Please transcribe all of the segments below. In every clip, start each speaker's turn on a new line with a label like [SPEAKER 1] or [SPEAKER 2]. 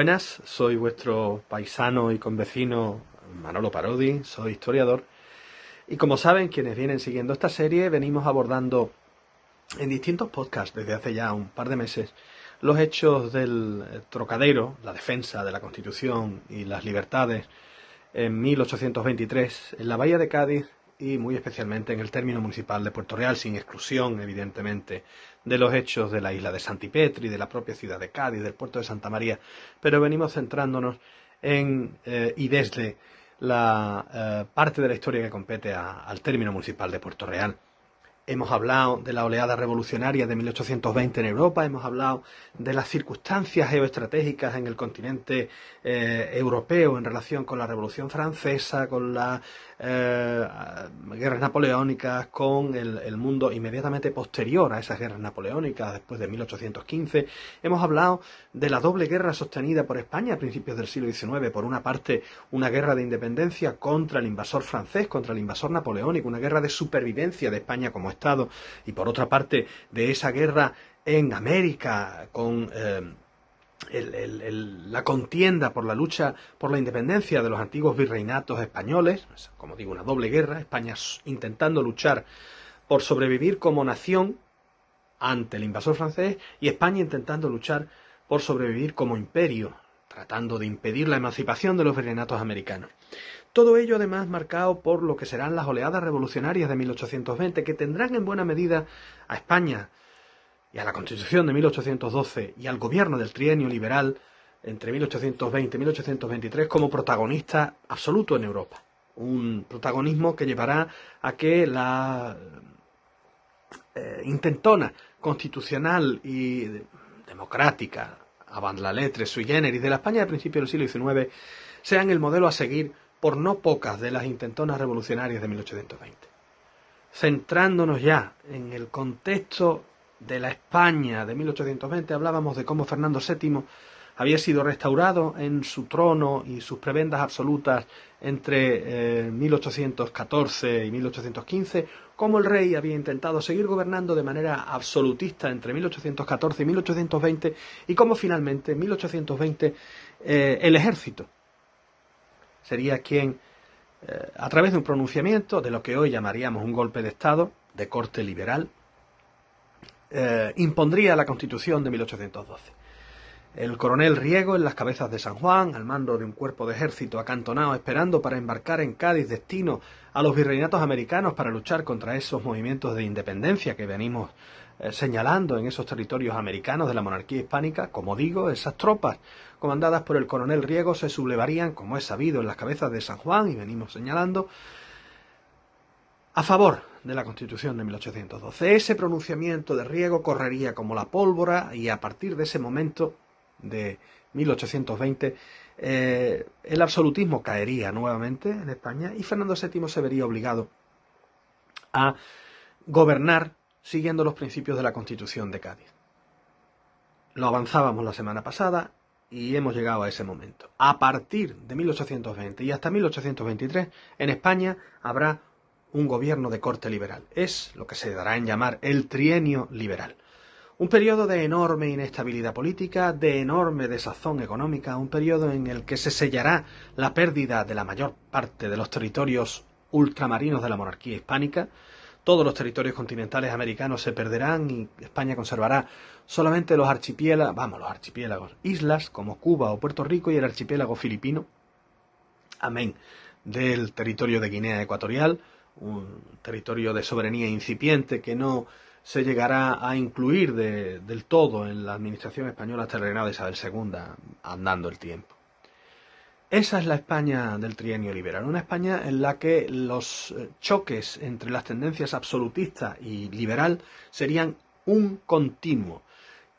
[SPEAKER 1] Buenas, soy vuestro paisano y convecino Manolo Parodi, soy historiador y como saben quienes vienen siguiendo esta serie venimos abordando en distintos podcasts desde hace ya un par de meses los hechos del Trocadero, la defensa de la Constitución y las libertades en 1823 en la Bahía de Cádiz y muy especialmente en el término municipal de Puerto Real, sin exclusión evidentemente de los hechos de la isla de Santipetri, de la propia ciudad de Cádiz, del puerto de Santa María, pero venimos centrándonos en y desde la parte de la historia que compete al término municipal de Puerto Real. Hemos hablado de la oleada revolucionaria de 1820 en Europa, hemos hablado de las circunstancias geoestratégicas en el continente europeo en relación con la Revolución Francesa, con las guerras napoleónicas, con el mundo inmediatamente posterior a esas guerras napoleónicas después de 1815. Hemos hablado de la doble guerra sostenida por España a principios del siglo XIX. Por una parte, una guerra de independencia contra el invasor francés, contra el invasor napoleónico, una guerra de supervivencia de España como Estado, y por otra parte de esa guerra en América con la contienda por la lucha por la independencia de los antiguos virreinatos españoles, como digo, una doble guerra, España intentando luchar por sobrevivir como nación ante el invasor francés y España intentando luchar por sobrevivir como imperio, tratando de impedir la emancipación de los virreinatos americanos. Todo ello además marcado por lo que serán las oleadas revolucionarias de 1820, que tendrán en buena medida a España y a la Constitución de 1812 y al gobierno del trienio liberal entre 1820 y 1823 como protagonista absoluto en Europa. Un protagonismo que llevará a que la intentona constitucional y democrática, avant la lettre, sui generis, de la España de principios del siglo XIX, sean el modelo a seguir por no pocas de las intentonas revolucionarias de 1820. Centrándonos ya en el contexto de la España de 1820, hablábamos de cómo Fernando VII había sido restaurado en su trono y sus prebendas absolutas entre 1814 y 1815, cómo el rey había intentado seguir gobernando de manera absolutista entre 1814 y 1820, y cómo finalmente en 1820 el ejército sería quien, a través de un pronunciamiento de lo que hoy llamaríamos un golpe de Estado, de corte liberal, impondría la Constitución de 1812. El coronel Riego en las Cabezas de San Juan, al mando de un cuerpo de ejército acantonado esperando para embarcar en Cádiz destino a los virreinatos americanos para luchar contra esos movimientos de independencia que venimos señalando en esos territorios americanos de la monarquía hispánica. Como digo, esas tropas comandadas por el coronel Riego se sublevarían, como es sabido, en las Cabezas de San Juan, y venimos señalando, a favor de la Constitución de 1812. Ese pronunciamiento de Riego correría como la pólvora y a partir de ese momento de 1820 el absolutismo caería nuevamente en España y Fernando VII se vería obligado a gobernar siguiendo los principios de la Constitución de Cádiz. Lo avanzábamos la semana pasada y hemos llegado a ese momento. A partir de 1820 y hasta 1823 en España habrá un gobierno de corte liberal. Es lo que se dará en llamar el trienio liberal. Un periodo de enorme inestabilidad política, de enorme desazón económica, un periodo en el que se sellará la pérdida de la mayor parte de los territorios ultramarinos de la monarquía hispánica. Todos los territorios continentales americanos se perderán y España conservará solamente los archipiélagos, islas como Cuba o Puerto Rico y el archipiélago filipino, amén del territorio de Guinea Ecuatorial, un territorio de soberanía incipiente que no se llegará a incluir del todo en la administración española hasta el reinado de Isabel II, andando el tiempo. Esa es la España del trienio liberal, una España en la que los choques entre las tendencias absolutista y liberal serían un continuo,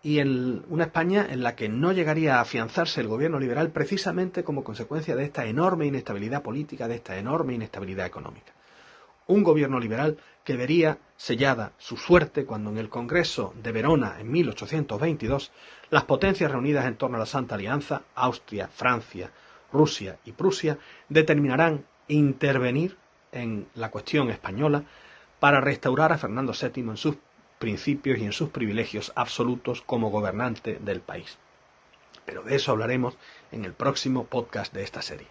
[SPEAKER 1] y en una España en la que no llegaría a afianzarse el gobierno liberal precisamente como consecuencia de esta enorme inestabilidad política, de esta enorme inestabilidad económica. Un gobierno liberal que vería sellada su suerte cuando en el Congreso de Verona en 1822 las potencias reunidas en torno a la Santa Alianza, Austria, Francia, Rusia y Prusia, determinarán intervenir en la cuestión española para restaurar a Fernando VII en sus principios y en sus privilegios absolutos como gobernante del país. Pero de eso hablaremos en el próximo podcast de esta serie.